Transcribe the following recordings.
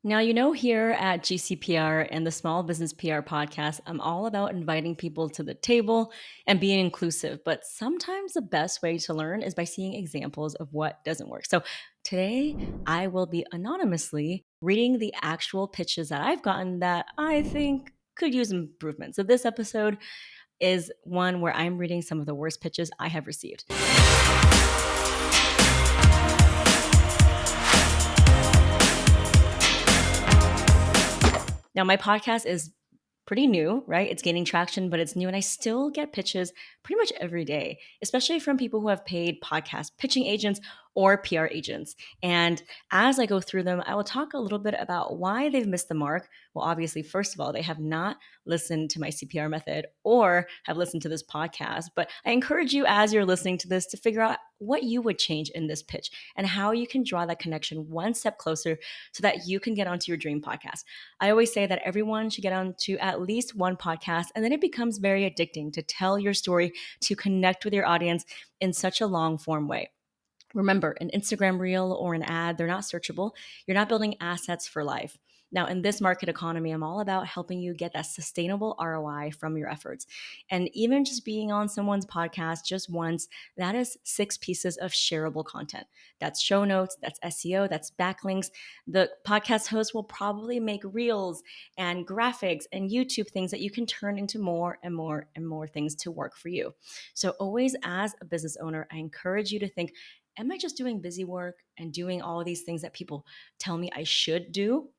Now, here at GCPR and the Small Business PR podcast, I'm all about inviting people to the table and being inclusive. But sometimes the best way to learn is by seeing examples of what doesn't work. So today, I will be anonymously reading the actual pitches that I've gotten that I think could use improvement. So this episode is one where I'm reading some of the worst pitches I have received. Now, my podcast is pretty new, right? It's gaining traction, but it's new. And I still get pitches pretty much every day, especially from people who have paid podcast pitching agents or PR agents. And as I go through them, I will talk a little bit about why they've missed the mark. Well, obviously, first of all, they have not listened to my CPR method or have listened to this podcast. But I encourage you, as you're listening to this, to figure out what you would change in this pitch and how you can draw that connection one step closer so that you can get onto your dream podcast. I always say that everyone should get onto at least one podcast, and then it becomes very addicting to tell your story, to connect with your audience in such a long form way. Remember, an Instagram reel or an ad, they're not searchable. You're not building assets for life. Now, in this market economy, I'm all about helping you get that sustainable ROI from your efforts. And even just being on someone's podcast just once, that is 6 pieces of shareable content. That's show notes, that's SEO, that's backlinks. The podcast host will probably make reels and graphics and YouTube things that you can turn into more and more and more things to work for you. So, always as a business owner, I encourage you to think, am I just doing busy work and doing all of these things that people tell me I should do?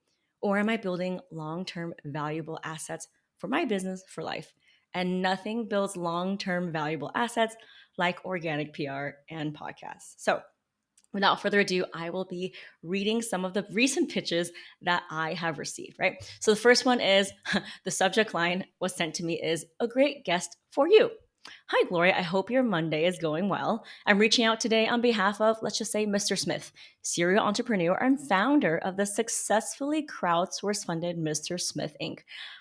Or am I building long term valuable assets for my business for life? And nothing builds long term valuable assets like organic PR and podcasts. So, without further ado, I will be reading some of the recent pitches that I have received, right? So, the first one is the subject line was sent to me is a great guest for you. Hi, Gloria. I hope your Monday is going well. I'm reaching out today on behalf of, let's just say, Mr. Smith, serial entrepreneur and founder of the successfully crowdsource funded Mr. Smith Inc.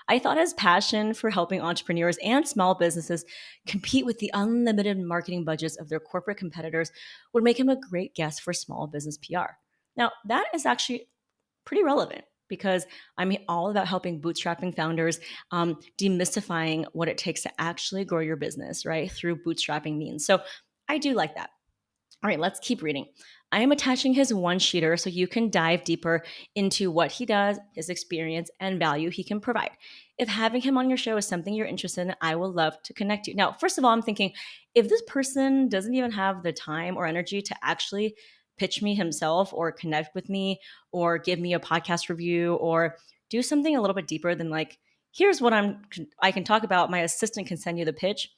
I thought his passion for helping entrepreneurs and small businesses compete with the unlimited marketing budgets of their corporate competitors would make him a great guest for small business PR. Now, that is actually pretty relevant because I'm all about helping bootstrapping founders, demystifying what it takes to actually grow your business, right, through bootstrapping means. So I do like that. All right, let's keep reading. I am attaching his one sheeter so you can dive deeper into what he does, his experience, and value he can provide. If having him on your show is something you're interested in, I will love to connect you. Now, first of all, I'm thinking if this person doesn't even have the time or energy to actually pitch me himself or connect with me or give me a podcast review or do something a little bit deeper than like, here's what I can talk about. My assistant can send you the pitch.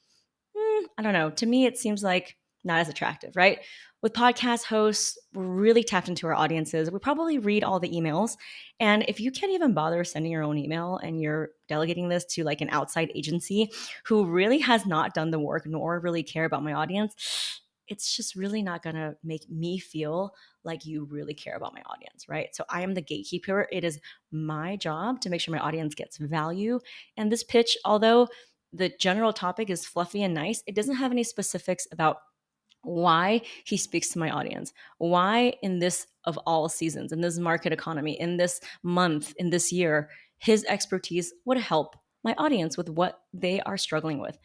I don't know. To me, it seems like not as attractive, right? With podcast hosts, we're really tapped into our audiences. We probably read all the emails. And if you can't even bother sending your own email and you're delegating this to like an outside agency who really has not done the work nor really care about my audience, it's just really not going to make me feel like you really care about my audience, right? So I am the gatekeeper. It is my job to make sure my audience gets value. And this pitch, although the general topic is fluffy and nice, it doesn't have any specifics about why he speaks to my audience, why in this of all seasons, in this market economy, in this month, in this year, his expertise would help my audience with what they are struggling with.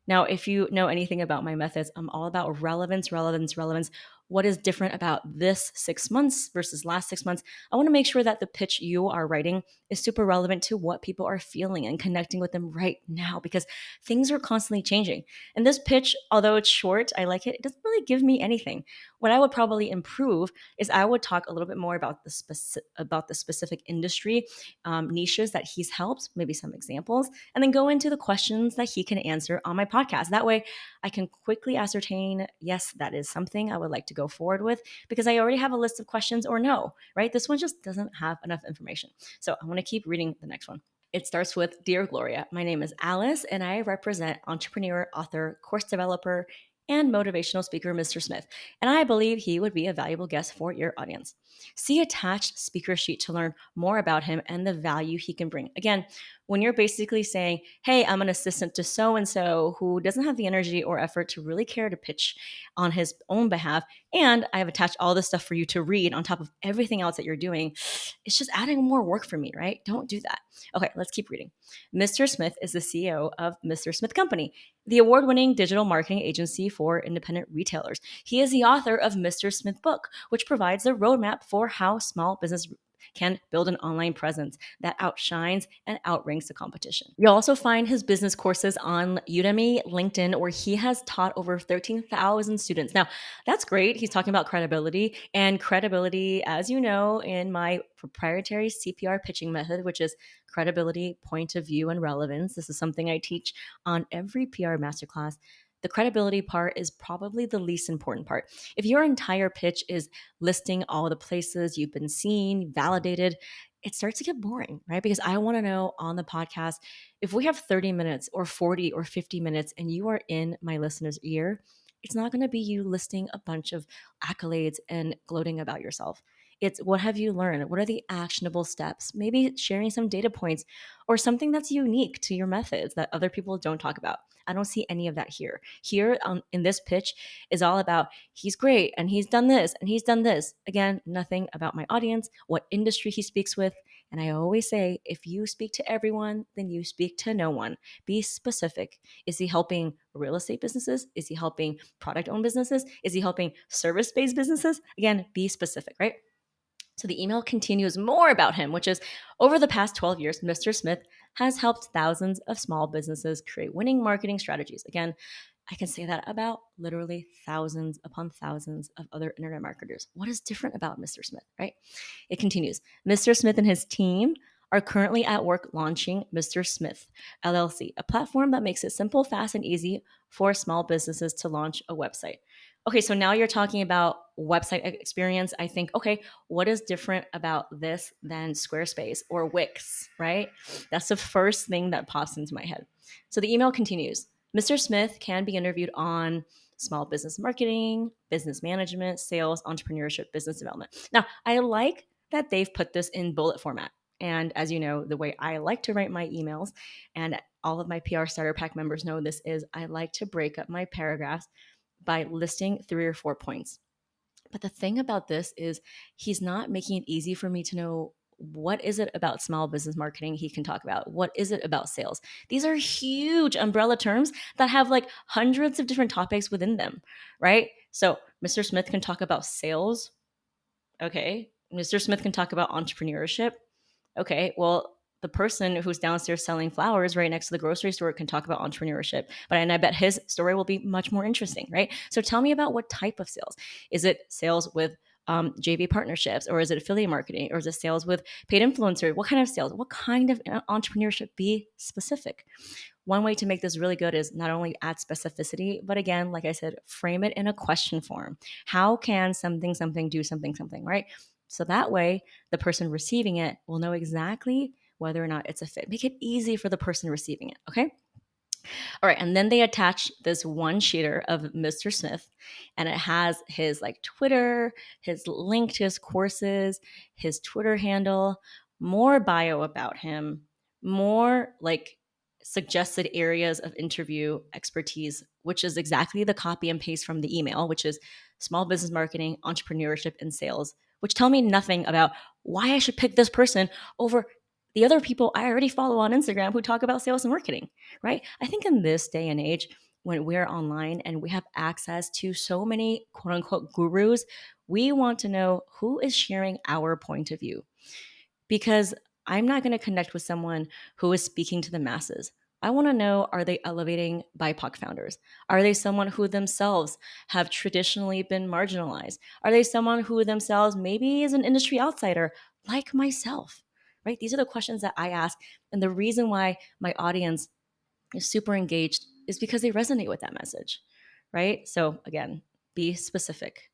Now, if you know anything about my methods, I'm all about relevance, relevance, relevance. What is different about this 6 months versus last 6 months? I want to make sure that the pitch you are writing is super relevant to what people are feeling and connecting with them right now because things are constantly changing. And this pitch, although it's short, I like it, it doesn't really give me anything. What I would probably improve is I would talk a little bit more about the specific industry niches that he's helped, maybe some examples, and then go into the questions that he can answer on my podcast. That way, I can quickly ascertain, yes, that is something I would like to go forward with because I already have a list of questions or no, right? This one just doesn't have enough information. So I want to keep reading the next one. It starts with Dear Gloria, my name is Alice and I represent entrepreneur, author, course developer, and motivational speaker Mr. Smith, and I believe he would be a valuable guest for your audience. See attached speaker sheet to learn more about him and the value he can bring. Again, when you're basically saying, hey, I'm an assistant to so and so who doesn't have the energy or effort to really care to pitch on his own behalf, and I have attached all this stuff for you to read on top of everything else that you're doing, it's just adding more work for me, right? Don't do that. Okay, let's keep reading. Mr. Smith is the CEO of Mr. Smith Company, the award winning digital marketing agency for independent retailers. He is the author of Mr. Smith Book, which provides a roadmap for how small business can build an online presence that outshines and outranks the competition. You'll also find his business courses on Udemy, LinkedIn, where he has taught over 13,000 students. Now, that's great. He's talking about credibility, and credibility, as you know, in my proprietary CPR pitching method, which is credibility, point of view, and relevance. This is something I teach on every PR masterclass. The credibility part is probably the least important part. If your entire pitch is listing all the places you've been seen, validated, it starts to get boring, right? Because I want to know on the podcast, if we have 30 minutes or 40 or 50 minutes and you are in my listener's ear, it's not going to be you listing a bunch of accolades and gloating about yourself. It's what have you learned? What are the actionable steps? Maybe sharing some data points or something that's unique to your methods that other people don't talk about. I don't see any of that here. Here in this pitch is all about he's great and he's done this and he's done this. Again, nothing about my audience, what industry he speaks with. And I always say, if you speak to everyone, then you speak to no one. Be specific. Is he helping real estate businesses? Is he helping product owned businesses? Is he helping service based businesses? Again, be specific, right? So the email continues more about him, which is over the past 12 years, Mr. Smith has helped thousands of small businesses create winning marketing strategies. Again, I can say that about literally thousands upon thousands of other internet marketers. What is different about Mr. Smith, right? It continues. Mr. Smith and his team are currently at work launching Mr. Smith LLC, a platform that makes it simple, fast, and easy for small businesses to launch a website. Okay, so now you're talking about website experience. I think, okay, what is different about this than Squarespace or Wix, right? That's the first thing that pops into my head. So the email continues. Mr. Smith can be interviewed on small business marketing, business management, sales, entrepreneurship, business development. Now, I like that they've put this in bullet format. And as you know, the way I like to write my emails, and all of my PR Starter Pack members know this, is I like to break up my paragraphs by listing 3 or 4 points. But the thing about this is he's not making it easy for me to know what is it about small business marketing he can talk about? What is it about sales? These are huge umbrella terms that have like hundreds of different topics within them, right? So Mr. Smith can talk about sales. Okay. Mr. Smith can talk about entrepreneurship. Okay, well, the person who's downstairs selling flowers right next to the grocery store can talk about entrepreneurship, and I bet his story will be much more interesting, right? So tell me about what type of sales. Is it sales with JV partnerships, or is it affiliate marketing, or is it sales with paid influencers? What kind of sales? What kind of entrepreneurship? Be specific. One way to make this really good is not only add specificity, but again, like I said, frame it in a question form. How can something, something do something, something, right? So that way, the person receiving it will know exactly whether or not it's a fit. Make it easy for the person receiving it, okay? All right, and then they attach this one sheeter of Mr. Smith, and it has his like Twitter, his link to his courses, his Twitter handle, more bio about him, more like suggested areas of interview expertise, which is exactly the copy and paste from the email, which is small business marketing, entrepreneurship, and sales, which tell me nothing about why I should pick this person over the other people I already follow on Instagram who talk about sales and marketing, right? I think in this day and age, when we're online and we have access to so many quote unquote gurus, we want to know who is sharing our point of view. Because I'm not going to connect with someone who is speaking to the masses. I want to know, are they elevating BIPOC founders? Are they someone who themselves have traditionally been marginalized? Are they someone who themselves maybe is an industry outsider like myself? Right? These are the questions that I ask. And the reason why my audience is super engaged is because they resonate with that message. Right? So again, be specific.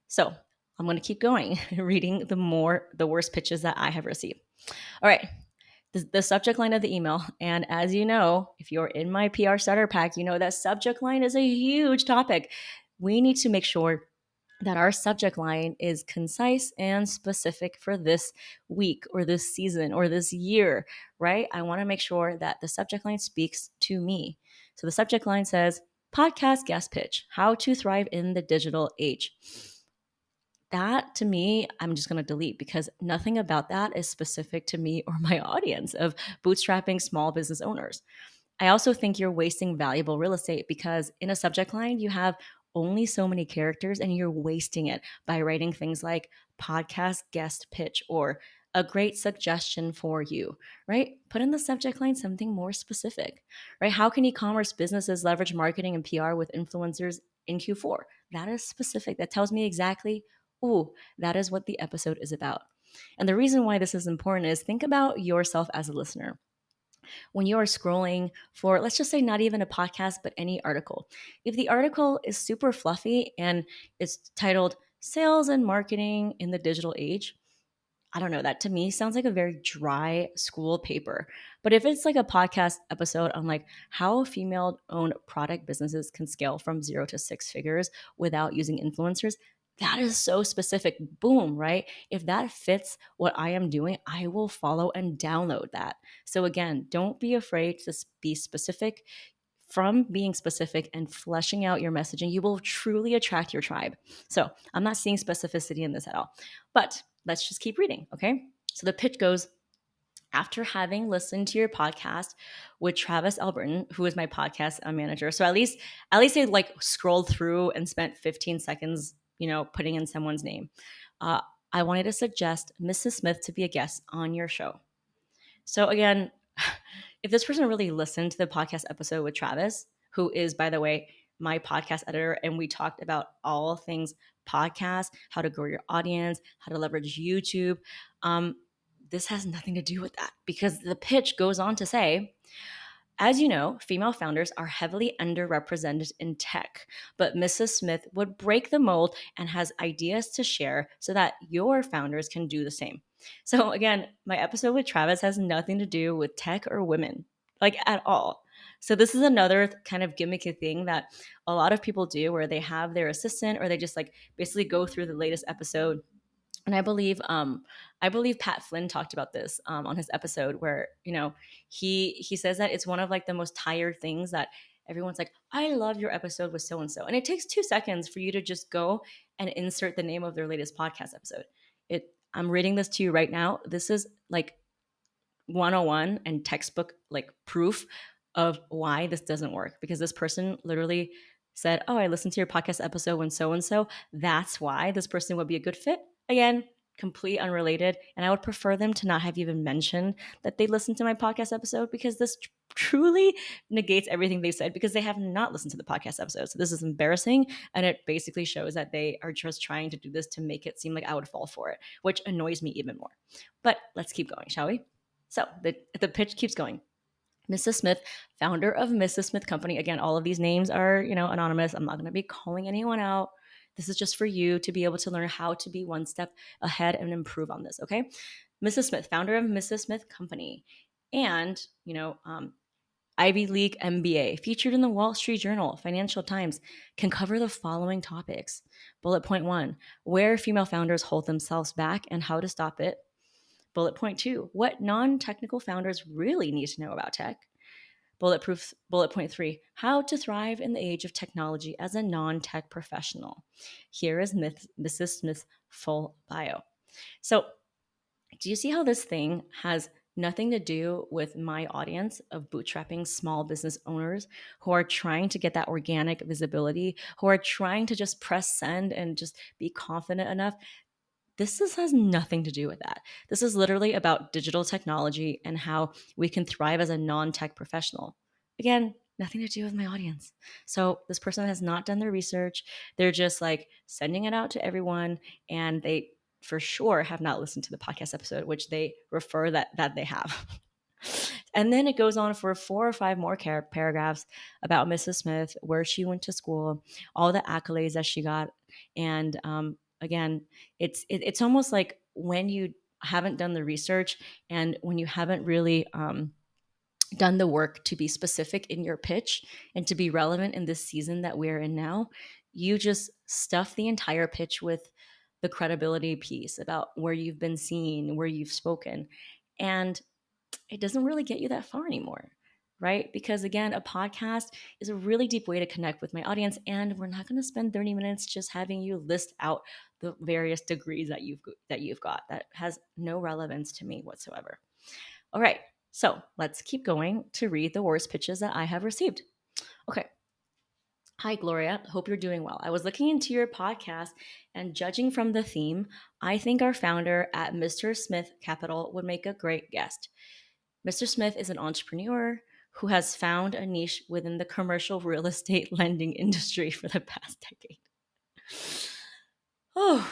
So I'm going to keep going, reading the worst pitches that I have received. All right. the subject line of the email. And as you know, if you're in my PR starter pack, you know that subject line is a huge topic. We need to make sure that our subject line is concise and specific for this week or this season or this year, right? I want to make sure that the subject line speaks to me. So the subject line says, podcast guest pitch, how to thrive in the digital age. That to me, I'm just going to delete because nothing about that is specific to me or my audience of bootstrapping small business owners. I also think you're wasting valuable real estate because in a subject line, you have only so many characters and you're wasting it by writing things like podcast guest pitch or a great suggestion for you, right? Put in the subject line something more specific, right? How can e commerce businesses leverage marketing and PR with influencers in Q4? That is specific. That tells me exactly, ooh, that is what the episode is about. And the reason why this is important is think about yourself as a listener when you are scrolling for, let's just say, not even a podcast, but any article. If the article is super fluffy and it's titled Sales and Marketing in the Digital Age, I don't know, that to me sounds like a very dry school paper. But if it's like a podcast episode on like how female owned product businesses can scale from 0 to 6 figures without using influencers, that is so specific. Boom, right? If that fits what I am doing, I will follow and download that. So again, don't be afraid to be specific. From being specific and fleshing out your messaging, you will truly attract your tribe. So I'm not seeing specificity in this at all. But let's just keep reading, okay? So the pitch goes, after having listened to your podcast with Travis Alberton, who is my podcast manager. So at least they like scrolled through and spent 15 seconds, putting in someone's name. Uh, I wanted to suggest Mrs. Smith to be a guest on your show. So again, if this person really listened to the podcast episode with Travis, who is, by the way, my podcast editor, and we talked about all things podcast, how to grow your audience, how to leverage YouTube. This has nothing to do with that because the pitch goes on to say, as you know, female founders are heavily underrepresented in tech, but Mrs. Smith would break the mold and has ideas to share so that your founders can do the same. So, again, my episode with Travis has nothing to do with tech or women, like at all. So, this is another kind of gimmicky thing that a lot of people do where they have their assistant or they just like basically go through the latest episode. And I believe Pat Flynn talked about this on his episode where he says that it's one of like the most tired things that everyone's like, I love your episode with so and so, and it takes 2 seconds for you to just go and insert the name of their latest podcast episode. I'm reading this to you right now. This is like 101 and textbook like proof of why this doesn't work because this person literally said, "Oh, I listened to your podcast episode when so and so. That's why this person would be a good fit." Again, complete unrelated, and I would prefer them to not have even mentioned that they listened to my podcast episode because this truly negates everything they said because they have not listened to the podcast episode. So this is embarrassing and it basically shows that they are just trying to do this to make it seem like I would fall for it, which annoys me even more. But let's keep going, shall we? So the pitch keeps going. Mrs. Smith, founder of Mrs. Smith Company. Again, all of these names are, anonymous. I'm not going to be calling anyone out. This is just for you to be able to learn how to be one step ahead and improve on this, okay? Mrs. Smith, founder of Mrs. Smith Company. And, Ivy League MBA, featured in the Wall Street Journal, Financial Times, can cover the following topics. Bullet point 1, where female founders hold themselves back and how to stop it. Bullet point 2, what non-technical founders really need to know about tech. Bullet point 3, how to thrive in the age of technology as a non-tech professional. Here is Mrs. Smith's full bio. So, do you see how this thing has nothing to do with my audience of bootstrapping small business owners who are trying to get that organic visibility, who are trying to just press send and just be confident enough? Has nothing to do with that. This is literally about digital technology and how we can thrive as a non tech professional. Again, nothing to do with my audience. So this person has not done their research. They're just like sending it out to everyone, and they for sure have not listened to the podcast episode, which they refer that they have. And then it goes on for 4 or 5 more paragraphs about Mrs. Smith, where she went to school, all the accolades that she got, and again, it's almost like when you haven't done the research, and when you haven't really done the work to be specific in your pitch and to be relevant in this season that we're in now, you just stuff the entire pitch with the credibility piece about where you've been seen, where you've spoken. And it doesn't really get you that far anymore, right? Because again, a podcast is a really deep way to connect with my audience, and we're not going to spend 30 minutes just having you list out the various degrees that you've got. That has no relevance to me whatsoever. All right, so let's keep going to read the worst pitches that I have received. Okay. Hi, Gloria. Hope you're doing well. I was looking into your podcast, and judging from the theme, I think our founder at Mr. Smith Capital would make a great guest. Mr. Smith is an entrepreneur who has found a niche within the commercial real estate lending industry for the past decade. Oh,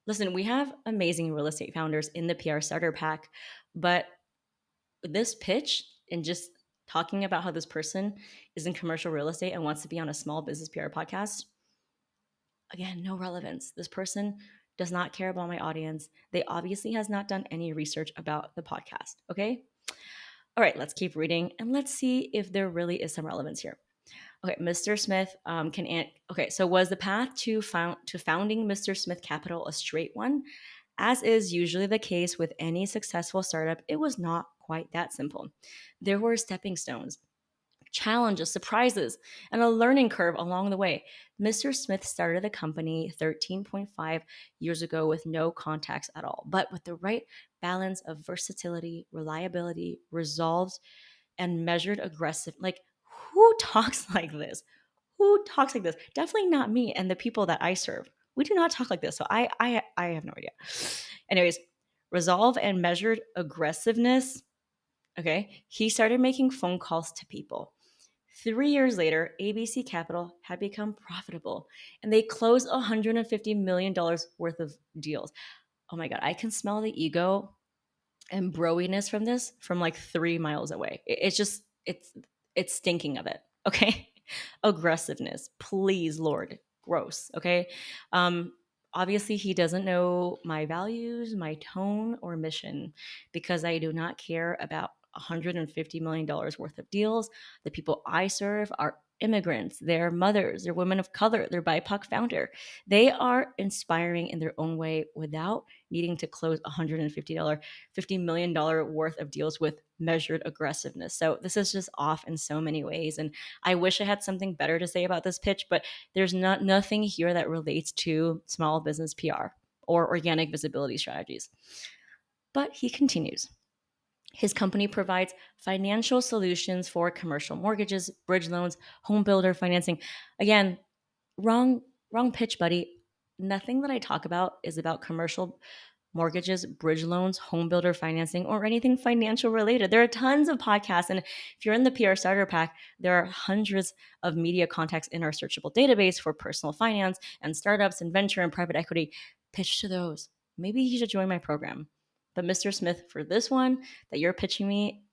listen, we have amazing real estate founders in the PR starter pack, but this pitch and just talking about how this person is in commercial real estate and wants to be on a small business PR podcast, again, no relevance. This person does not care about my audience. They obviously has not done any research about the podcast. Okay. All right, let's keep reading and let's see if there really is some relevance here. Okay, Mr. Smith okay. So was the path to founding Mr. Smith Capital a straight one? As is usually the case with any successful startup, it was not quite that simple. There were stepping stones, challenges, surprises, and a learning curve along the way. Mr. Smith started the company 13.5 years ago with no contacts at all, but with the right balance of versatility, reliability, resolve, and measured aggressive. Like, who talks like this? Who talks like this? Definitely not me and the people that I serve. We do not talk like this. So I have no idea. Anyways, resolve and measured aggressiveness. Okay. He started making phone calls to people. 3 years later, ABC Capital had become profitable and they closed $150 million worth of deals. Oh my God, I can smell the ego and broiness from this from like 3 miles away. It's just it's stinking of it. Okay, aggressiveness, please, Lord, gross. Okay, um, obviously he doesn't know my values, my tone, or mission because I do not care about $150 million worth of deals. The people I serve are immigrants, they're mothers, they're women of color, they're BIPOC founder. They are inspiring in their own way without needing to close $50 million worth of deals with measured aggressiveness. So this is just off in so many ways. And I wish I had something better to say about this pitch, but there's nothing here that relates to small business PR or organic visibility strategies. But he continues. His company provides financial solutions for commercial mortgages, bridge loans, home builder financing. Again, wrong wrong pitch, buddy. Nothing that I talk about is about commercial mortgages, bridge loans, home builder financing, or anything financial related. There are tons of podcasts. And if you're in the PR starter pack, there are hundreds of media contacts in our searchable database for personal finance and startups and venture and private equity. Pitch to those. Maybe you should join my program. But Mr. Smith, for this one that you're pitching me,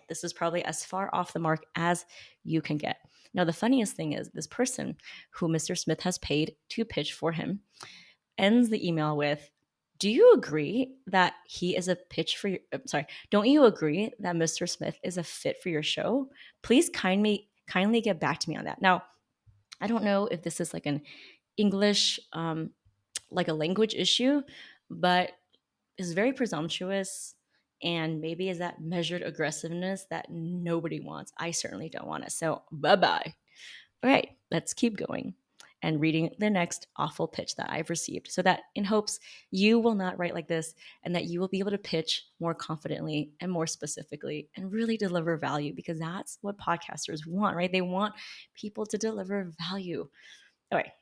this is probably as far off the mark as you can get. Now, the funniest thing is this person who Mr. Smith has paid to pitch for him ends the email with, do you agree that he is a pitch for your, sorry, don't you agree that Mr. Smith is a fit for your show? Please kindly get back to me on that. Now, I don't know if this is like an English, like a language issue, but it's very presumptuous and maybe is that measured aggressiveness that nobody wants. I certainly don't want it. So bye bye. All right, let's keep going and reading the next awful pitch that I've received so that in hopes you will not write like this and that you will be able to pitch more confidently and more specifically and really deliver value because that's what podcasters want, right? They want people to deliver value. All right.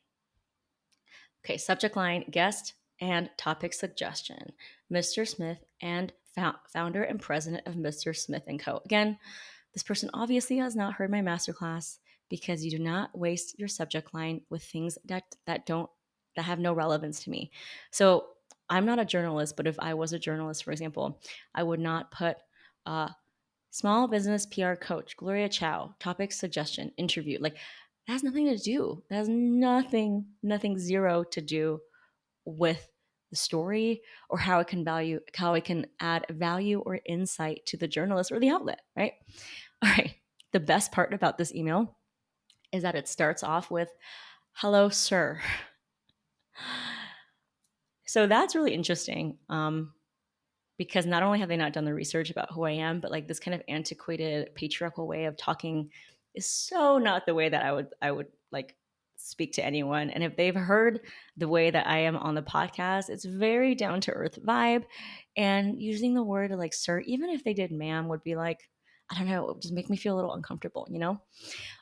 Okay, subject line, guest and topic suggestion. Mr. Smith and founder and president of Mr. Smith & Co. Again, this person obviously has not heard my masterclass because you do not waste your subject line with things that have no relevance to me. So I'm not a journalist, but if I was a journalist, for example, I would not put small business PR coach, Gloria Chou, topic suggestion, interview. Like that has nothing to do. That has nothing, zero to do with the story, or how it can add value or insight to the journalist or the outlet, right? All right. The best part about this email is that it starts off with, "Hello, sir." So that's really interesting. Because not only have they not done the research about who I am, but like this kind of antiquated patriarchal way of talking is so not the way that I would like speak to anyone. And if they've heard the way that I am on the podcast, it's very down to earth vibe. And using the word like sir, even if they did ma'am, would be like, I don't know, it would just make me feel a little uncomfortable, you know?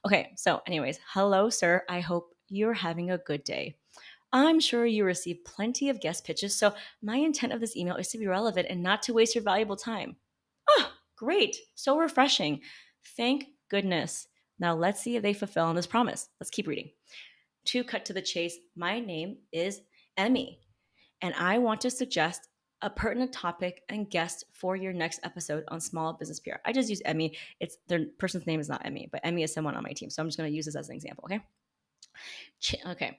Okay, so anyways, hello, sir. I hope you're having a good day. I'm sure you received plenty of guest pitches, so my intent of this email is to be relevant and not to waste your valuable time. Oh, great. So refreshing. Thank goodness. Now let's see if they fulfill on this promise. Let's keep reading. To cut to the chase, my name is Emmy, and I want to suggest a pertinent topic and guest for your next episode on small business PR. I just use Emmy. It's their person's name is not Emmy, but Emmy is someone on my team. So I'm just going to use this as an example, okay? Okay.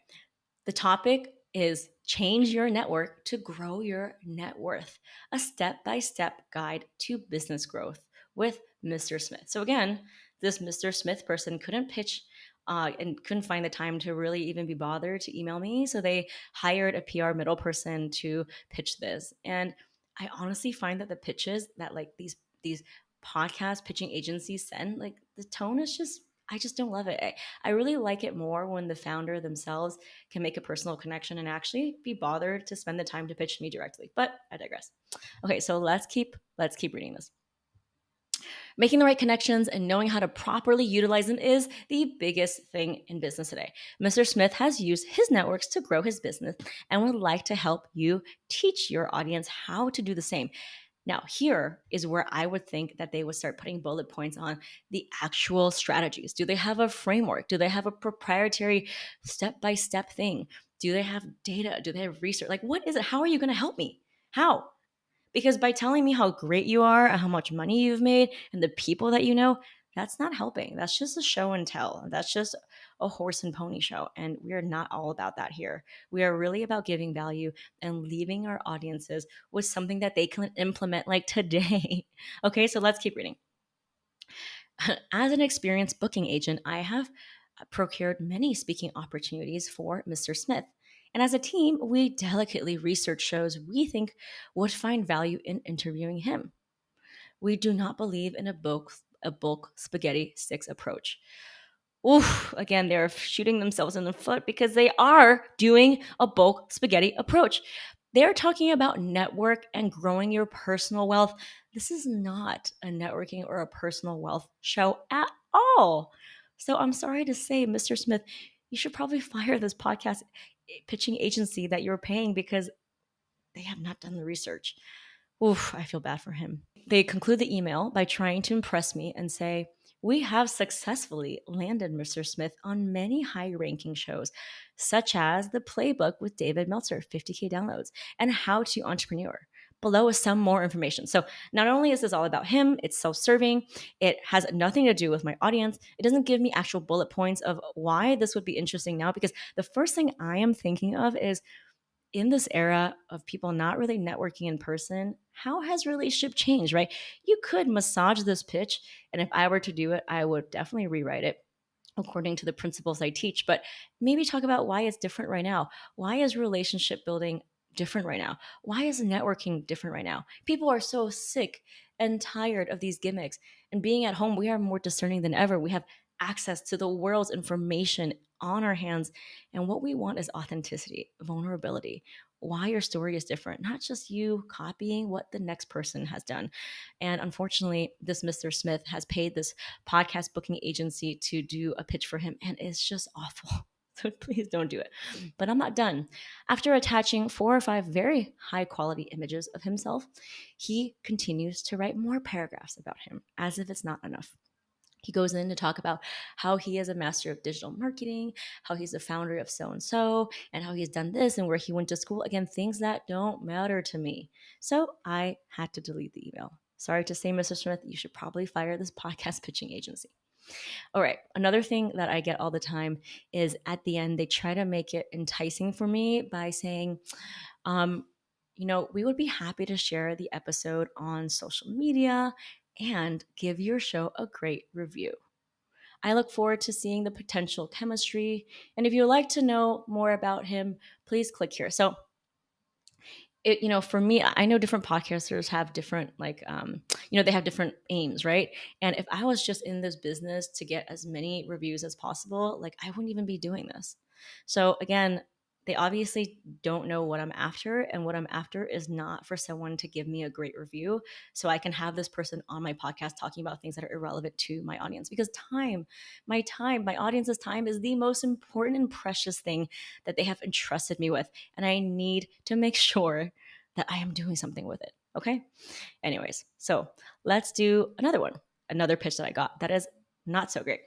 The topic is change your network to grow your net worth, a step by step guide to business growth with Mr. Smith. So, again, this Mr. Smith person couldn't pitch and couldn't find the time to really even be bothered to email me. So, they hired a PR middle person to pitch this. And I honestly find that the pitches that like these podcast pitching agencies send, like the tone is just, I just don't love it. I really like it more when the founder themselves can make a personal connection and actually be bothered to spend the time to pitch me directly. But I digress. Okay, so let's keep reading this. Making the right connections and knowing how to properly utilize them is the biggest thing in business today. Mr. Smith has used his networks to grow his business and would like to help you teach your audience how to do the same. Now, here is where I would think that they would start putting bullet points on the actual strategies. Do they have a framework? Do they have a proprietary step by step thing? Do they have data? Do they have research? Like, what is it? How are you going to help me? How? Because by telling me how great you are and how much money you've made and the people that you know, that's not helping. That's just a show and tell. That's just a horse and pony show. And we are not all about that here. We are really about giving value and leaving our audiences with something that they can implement like today. Okay, so let's keep reading. As an experienced booking agent, I have procured many speaking opportunities for Mr. Smith. And as a team, we delicately research shows we think would find value in interviewing him. We do not believe in a bulk spaghetti sticks approach. Oof, again, they're shooting themselves in the foot because they are doing a bulk spaghetti approach. They're talking about network and growing your personal wealth. This is not a networking or a personal wealth show at all. So I'm sorry to say, Mr. Smith, you should probably fire this podcast pitching agency that you're paying because they have not done the research. Oof, I feel bad for him. They conclude the email by trying to impress me and say, "We have successfully landed Mr. Smith on many high ranking shows, such as The Playbook with David Meltzer, 50K downloads, and How to Entrepreneur. Below is some more information." So, not only is this all about him, it's self serving, it has nothing to do with my audience. It doesn't give me actual bullet points of why this would be interesting now, because the first thing I am thinking of is, in this era of people not really networking in person, how has relationship changed, right? You could massage this pitch, and if I were to do it, I would definitely rewrite it according to the principles I teach, but maybe talk about why it's different right now. Why is relationship building different right now? Why is networking different right now? People are so sick and tired of these gimmicks. And being at home, we are more discerning than ever. We have access to the world's information on our hands. And what we want is authenticity, vulnerability. Why your story is different, not just you copying what the next person has done. And unfortunately, this Mr. Smith has paid this podcast booking agency to do a pitch for him, and it's just awful. So please don't do it. But I'm not done. After attaching 4 or 5 very high quality images of himself, he continues to write more paragraphs about him as if it's not enough. He goes in to talk about how he is a master of digital marketing, how he's the founder of so and how he's done this and where he went to school. Again, things that don't matter to me. So I had to delete the email. Sorry to say, Mr. Smith, you should probably fire this podcast pitching agency. All right. Another thing that I get all the time is at the end, they try to make it enticing for me by saying, we would be happy to share the episode on social media and give your show a great review. I look forward to seeing the potential chemistry. And if you'd like to know more about him, please click here. So, for me, I know different podcasters have different, they have different aims, right? And if I was just in this business to get as many reviews as possible, like, I wouldn't even be doing this. So again, they obviously don't know what I'm after, and what I'm after is not for someone to give me a great review so I can have this person on my podcast talking about things that are irrelevant to my audience. Because my audience's time is the most important and precious thing that they have entrusted me with, and I need to make sure that I am doing something with it. Okay. Anyways, so let's do another one, another pitch that I got that is not so great.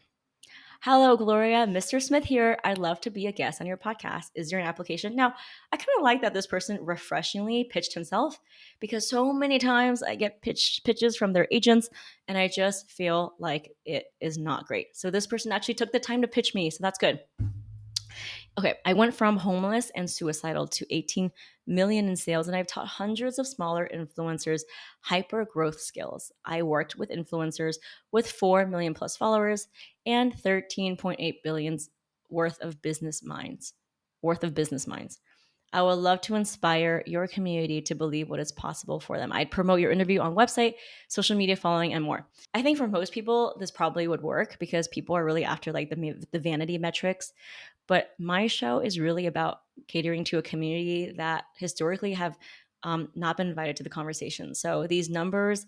Hello, Gloria. Mr. Smith here. I'd love to be a guest on your podcast. Is there an application? Now, I kind of like that this person refreshingly pitched himself, because so many times I get pitches from their agents and I just feel like it is not great. So this person actually took the time to pitch me. So that's good. Okay, I went from homeless and suicidal to 18 million in sales, and I've taught hundreds of smaller influencers hyper growth skills. I worked with influencers with 4 million plus followers and 13.8 billions worth of business minds. Worth of business minds. I would love to inspire your community to believe what is possible for them. I'd promote your interview on website, social media following, and more. I think for most people, this probably would work because people are really after like the vanity metrics. But my show is really about catering to a community that historically have not been invited to the conversation. So these numbers,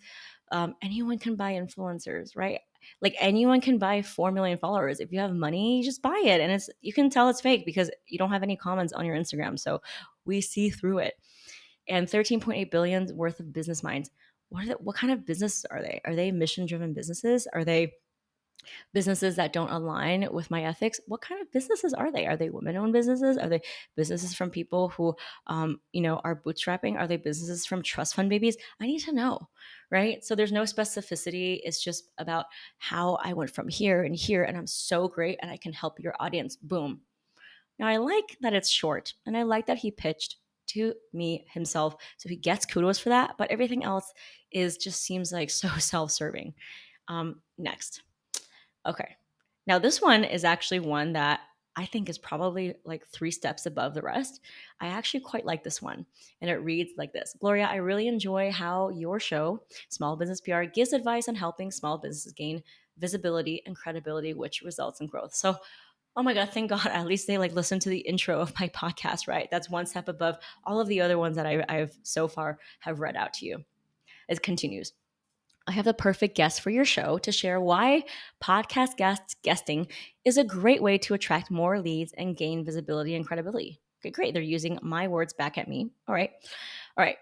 anyone can buy influencers, right? Like anyone can buy 4 million followers. If you have money, you just buy it. And you can tell it's fake because you don't have any comments on your Instagram. So we see through it. And 13.8 billion worth of business minds. What kind of business are they? Are they mission driven businesses? Are they businesses that don't align with my ethics? What kind of businesses are they? Are they women-owned businesses? Are they businesses from people who, are bootstrapping? Are they businesses from trust fund babies? I need to know, right? So there's no specificity. It's just about how I went from here and here, and I'm so great, and I can help your audience. Boom. Now I like that it's short, and I like that he pitched to me himself, so he gets kudos for that. But everything else is just seems like so self-serving. Next. Okay. Now, this one is actually one that I think is probably like 3 steps above the rest. I actually quite like this one. And it reads like this: Gloria, I really enjoy how your show, Small Business PR, gives advice on helping small businesses gain visibility and credibility, which results in growth. So, oh my God, thank God, at least they like listen to the intro of my podcast, right? That's 1 step above all of the other ones that I've so far have read out to you. It continues. I have the perfect guest for your show to share why podcast guesting is a great way to attract more leads and gain visibility and credibility. Okay, great. They're using my words back at me. All right. All right.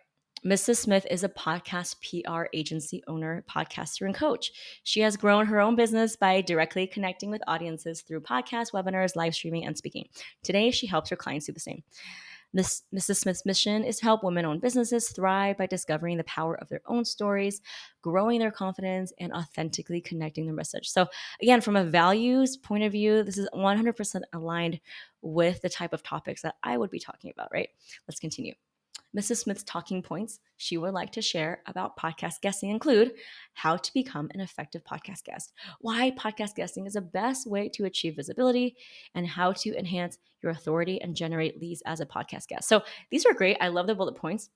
Mrs. Smith is a podcast PR agency owner, podcaster, and coach. She has grown her own business by directly connecting with audiences through podcasts, webinars, live streaming, and speaking. Today, she helps her clients do the same. Mrs. Smith's mission is to help women-owned businesses thrive by discovering the power of their own stories, growing their confidence, and authentically connecting their message. So again, from a values point of view, this is 100% aligned with the type of topics that I would be talking about, right? Let's continue. Mrs. Smith's talking points she would like to share about podcast guesting include how to become an effective podcast guest, why podcast guesting is the best way to achieve visibility, and how to enhance your authority and generate leads as a podcast guest. So these are great. I love the bullet points.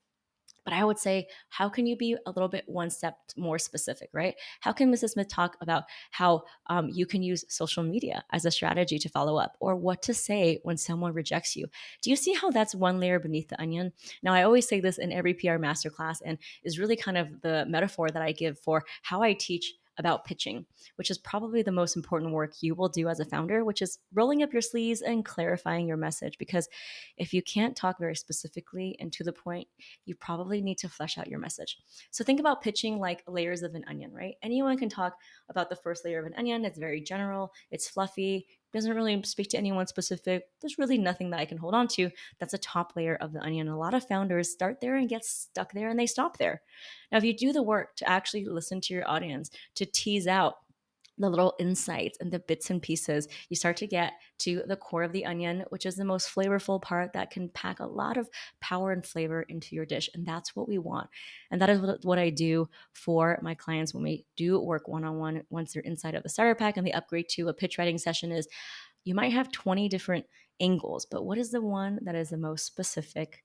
But I would say, how can you be a little bit 1 step more specific, right? How can Mrs. Smith talk about how you can use social media as a strategy to follow up, or what to say when someone rejects you? Do you see how that's one layer beneath the onion? Now, I always say this in every PR masterclass, and is really kind of the metaphor that I give for how I teach about pitching, which is probably the most important work you will do as a founder, which is rolling up your sleeves and clarifying your message. Because if you can't talk very specifically and to the point, you probably need to flesh out your message. So think about pitching like layers of an onion, right? Anyone can talk about the first layer of an onion. It's very general, it's fluffy, doesn't really speak to anyone specific. There's really nothing that I can hold on to. That's a top layer of the onion. A lot of founders start there and get stuck there and they stop there. Now, if you do the work to actually listen to your audience, to tease out the little insights and the bits and pieces, you start to get to the core of the onion, which is the most flavorful part that can pack a lot of power and flavor into your dish. And that's what we want. And that is what I do for my clients when we do work one-on-one once they're inside of the starter pack and they upgrade to a pitch writing session is you might have 20 different angles, but what is the one that is the most specific,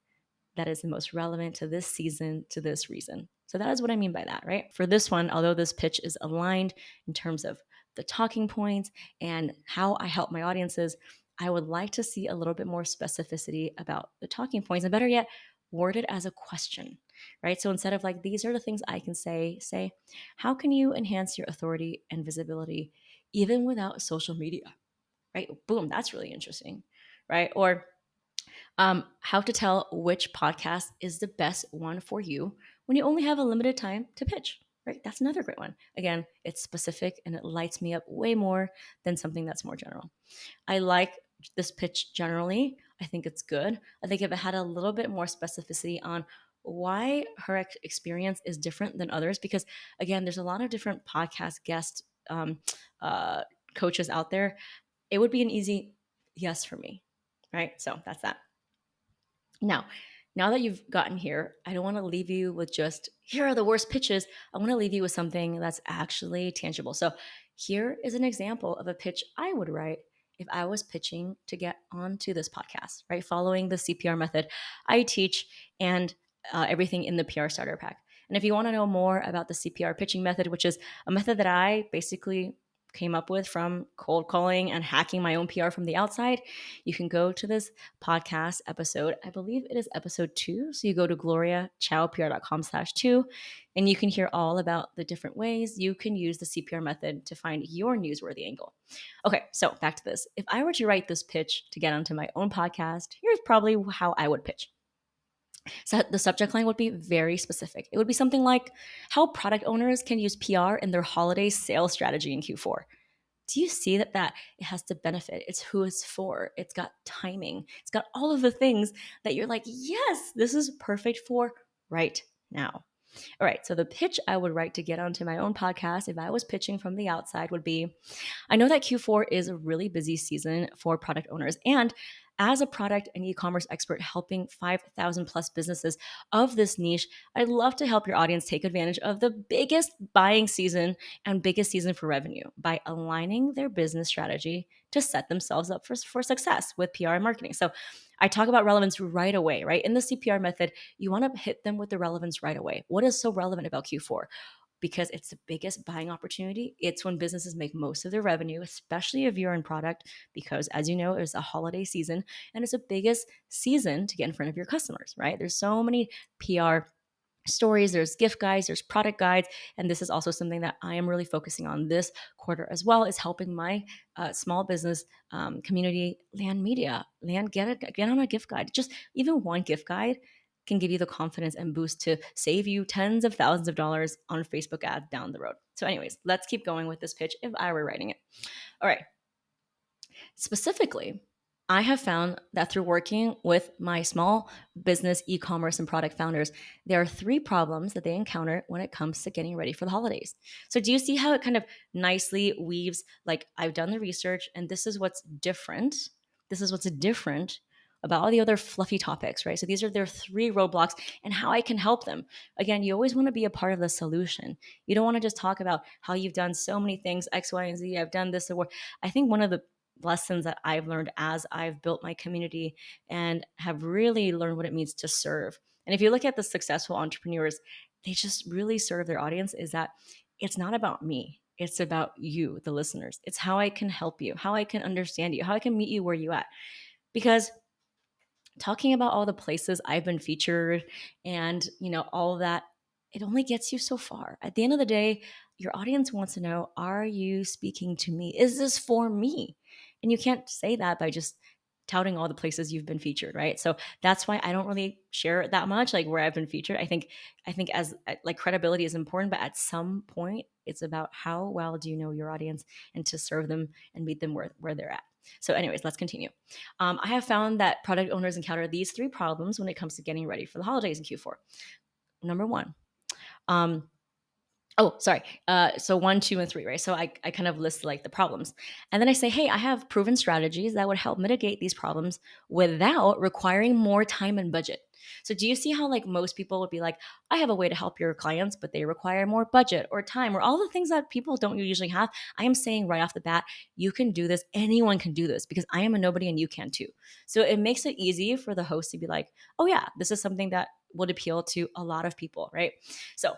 that is the most relevant to this season, to this reason? So that is what I mean by that, right? For this one, although this pitch is aligned in terms of the talking points and how I help my audiences, I would like to see a little bit more specificity about the talking points, and better yet, word it as a question, right? So instead of like, these are the things I can say, how can you enhance your authority and visibility even without social media, right? Boom, that's really interesting, right? Or how to tell which podcast is the best one for you when you only have a limited time to pitch, right? That's another great one. Again, it's specific and it lights me up way more than something that's more general. I like this pitch generally. I think it's good. I think if it had a little bit more specificity on why her experience is different than others, because again, there's a lot of different podcast guest uh, coaches out there, it would be an easy yes for me, right? So that's that. Now, now that you've gotten here, I don't want to leave you with just, here are the worst pitches. I want to leave you with something that's actually tangible. So, here is an example of a pitch I would write if I was pitching to get onto this podcast, right? Following the CPR method I teach and everything in the PR starter pack. And if you want to know more about the CPR pitching method, which is a method that I basically came up with from cold calling and hacking my own PR from the outside, you can go to this podcast episode. I believe it is episode 2. So you go to gloriachoupr.com/2 and you can hear all about the different ways you can use the CPR method to find your newsworthy angle. Okay, so back to this. If I were to write this pitch to get onto my own podcast, here's probably how I would pitch. So the subject line would be very specific. It would be something like how product owners can use PR in their holiday sales strategy in Q4. Do you see that it has to benefit? It's who it's for. It's got timing. It's got all of the things that you're like, yes, this is perfect for right now. All right. So the pitch I would write to get onto my own podcast if I was pitching from the outside would be, I know that Q4 is a really busy season for product owners. And as a product and e commerce expert helping 5,000 plus businesses of this niche, I'd love to help your audience take advantage of the biggest buying season and biggest season for revenue by aligning their business strategy to set themselves up for success with PR and marketing. So I talk about relevance right away, right? In the CPR method, you want to hit them with the relevance right away. What is so relevant about Q4? Because it's the biggest buying opportunity. It's when businesses make most of their revenue, especially if you're in product, because as you know, it's a holiday season and it's the biggest season to get in front of your customers, right? There's so many PR stories, there's gift guides, there's product guides, and this is also something that I am really focusing on this quarter as well, is helping my small business community land media, get on a gift guide. Just even one gift guide can give you the confidence and boost to save you tens of thousands of dollars on Facebook ads down the road. So anyways, let's keep going with this pitch if I were writing it. All right. Specifically, I have found that through working with my small business, e commerce, and product founders, there are 3 problems that they encounter when it comes to getting ready for the holidays. So, do you see how it kind of nicely weaves? Like, I've done the research, and this is what's different. This is what's different about all the other fluffy topics, right? So, these are their 3 roadblocks and how I can help them. Again, you always want to be a part of the solution. You don't want to just talk about how you've done so many things, X, Y, and Z. I've done this. Or I think one of the lessons that I've learned as I've built my community and have really learned what it means to serve. And if you look at the successful entrepreneurs, they just really serve their audience, is that it's not about me. It's about you, the listeners. It's how I can help you, how I can understand you, how I can meet you where you at. Because talking about all the places I've been featured and, all of that, it only gets you so far. At the end of the day, your audience wants to know, are you speaking to me? Is this for me? And you can't say that by just touting all the places you've been featured, right? So that's why I don't really share that much, like where I've been featured. I think as like credibility is important, but at some point it's about how well do you know your audience and to serve them and meet them where they're at. So anyways, let's continue. I have found that product owners encounter these 3 problems when it comes to getting ready for the holidays in Q4. Number one, um, Oh, sorry. So one, two, and three, right? So I kind of list like the problems. And then I say, hey, I have proven strategies that would help mitigate these problems without requiring more time and budget. So do you see how like most people would be like, I have a way to help your clients, but they require more budget or time or all the things that people don't usually have. I am saying right off the bat, you can do this. Anyone can do this because I am a nobody and you can too. So it makes it easy for the host to be like, oh yeah, this is something that would appeal to a lot of people, right? So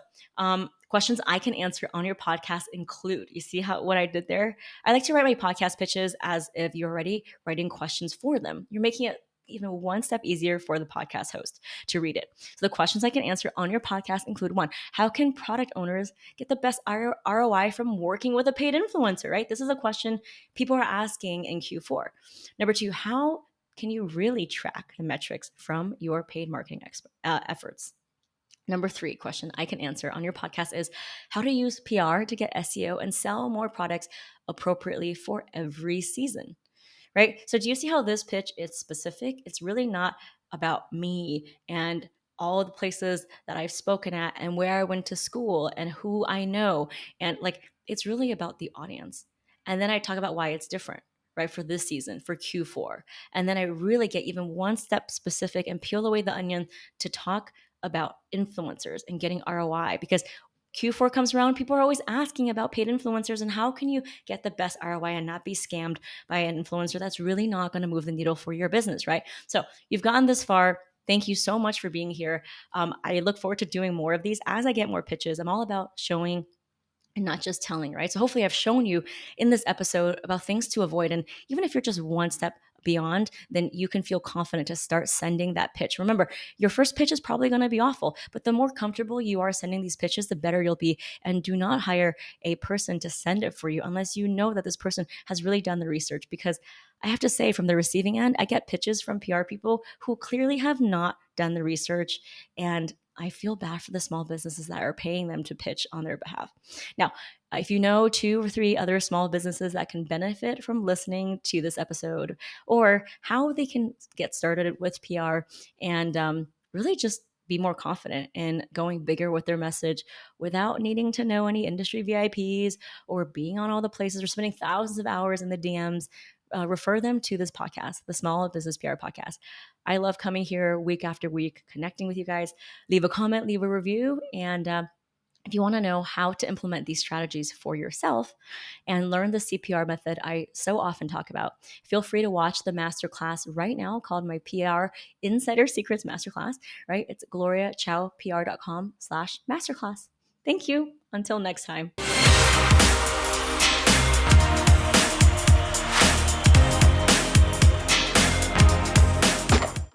questions I can answer on your podcast include, you see how what I did there? I like to write my podcast pitches as if you're already writing questions for them. You're making it even one step easier for the podcast host to read it. So the questions I can answer on your podcast include one, how can product owners get the best ROI from working with a paid influencer, right? This is a question people are asking in Q4. Number two, how can you really track the metrics from your paid marketing efforts? Number three question I can answer on your podcast is how to use PR to get SEO and sell more products appropriately for every season, right? So do you see how this pitch is specific? It's really not about me and all the places that I've spoken at and where I went to school and who I know. And like, it's really about the audience. And then I talk about why it's different, right? For this season, for Q4. And then I really get even one step specific and peel away the onion to talk about influencers and getting ROI because Q4 comes around, people are always asking about paid influencers and how can you get the best ROI and not be scammed by an influencer that's really not going to move the needle for your business, right? So you've gotten this far. Thank you so much for being here. I look forward to doing more of these as I get more pitches. I'm all about showing and not just telling, right? So hopefully I've shown you in this episode about things to avoid. And even if you're just one step beyond, then you can feel confident to start sending that pitch. Remember, your first pitch is probably going to be awful, but the more comfortable you are sending these pitches, the better you'll be. And do not hire a person to send it for you unless you know that this person has really done the research. Because I have to say, from the receiving end, I get pitches from PR people who clearly have not done the research. And I feel bad for the small businesses that are paying them to pitch on their behalf. Now, if you know two or three other small businesses that can benefit from listening to this episode or how they can get started with PR and really just be more confident in going bigger with their message without needing to know any industry VIPs or being on all the places or spending thousands of hours in the DMs, refer them to this podcast, the Small Business PR Podcast. I love coming here week after week, connecting with you guys. Leave a comment, leave a review, and if you want to know how to implement these strategies for yourself and learn the CPR method I so often talk about, feel free to watch the masterclass right now called my PR Insider Secrets Masterclass, right? It's gloriachoupr.com/masterclass. Thank you. Until next time.